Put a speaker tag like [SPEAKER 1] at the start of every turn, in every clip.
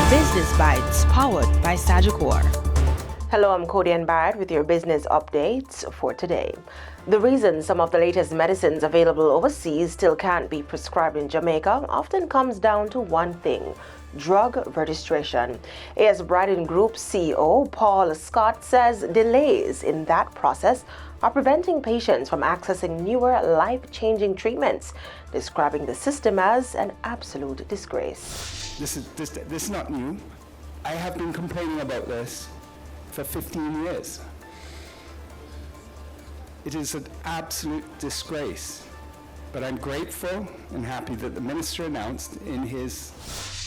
[SPEAKER 1] Business Bites, powered by Sagicor.
[SPEAKER 2] Hello, I'm Cody Barrett with your business updates for today. The reason some of the latest medicines available overseas still can't be prescribed in Jamaica often comes down to one thing: drug registration. AS Bryden Group CEO Paul Scott says delays in that process are preventing patients from accessing newer life-changing treatments, describing the system as an absolute disgrace.
[SPEAKER 3] This is not new. I have been complaining about this for 15 years. It is an absolute disgrace, but I'm grateful and happy that the minister announced in his...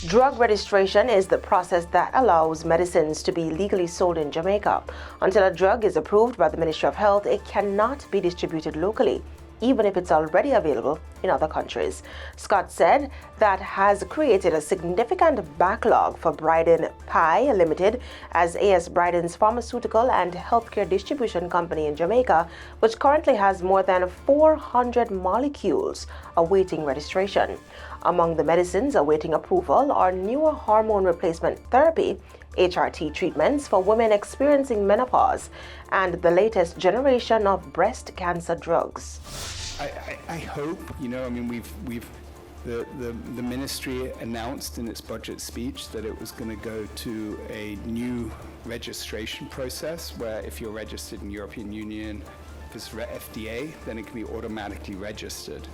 [SPEAKER 2] Drug registration is the process that allows medicines to be legally sold in Jamaica. Until a drug is approved by the Ministry of Health, it cannot be distributed locally, even if it's already available in other countries. Scott said that has created a significant backlog for Bryden Pie Limited as AS Bryden's pharmaceutical and healthcare distribution company in Jamaica, which currently has more than 400 molecules awaiting registration. Among the medicines awaiting approval are newer hormone replacement therapy, HRT treatments for women experiencing menopause, and the latest generation of breast cancer drugs.
[SPEAKER 3] I hope, the ministry announced in its budget speech that it was going to go to a new registration process where if you're registered in European Union, if it's FDA, then it can be automatically registered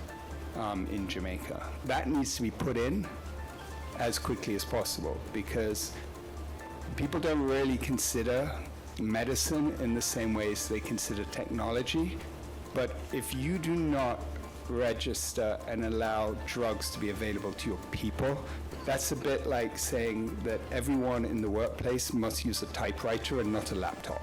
[SPEAKER 3] in Jamaica. That needs to be put in as quickly as possible because people don't really consider medicine in the same way as they consider technology. But if you do not register and allow drugs to be available to your people, that's a bit like saying that everyone in the workplace must use a typewriter and not a laptop.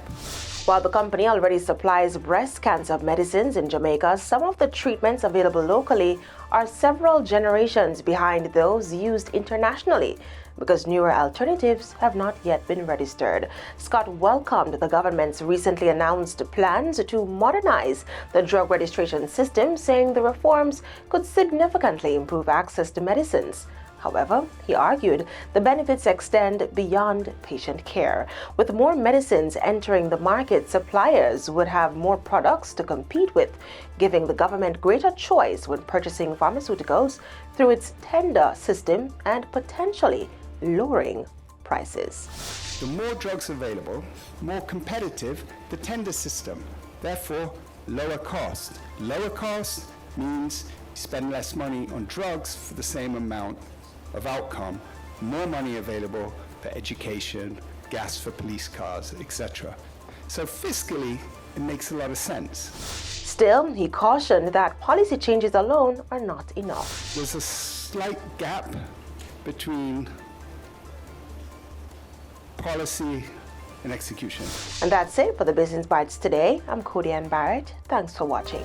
[SPEAKER 2] While the company already supplies breast cancer medicines in Jamaica, some of the treatments available locally are several generations behind those used internationally because newer alternatives have not yet been registered. Scott welcomed the government's recently announced plans to modernize the drug registration system, saying the reforms could significantly improve access to medicines. However, he argued the benefits extend beyond patient care. With more medicines entering the market, suppliers would have more products to compete with, giving the government greater choice when purchasing pharmaceuticals through its tender system and potentially lowering prices.
[SPEAKER 3] The more drugs available, more competitive the tender system, therefore lower cost. Lower cost means you spend less money on drugs for the same amount of outcome, more money available for education, gas for police cars, etc. So fiscally, it makes a lot of sense.
[SPEAKER 2] Still, he cautioned that policy changes alone are not enough.
[SPEAKER 3] There's a slight gap between policy and execution.
[SPEAKER 2] And that's it for the Business Bites today. I'm Cody Barrett. Thanks for watching.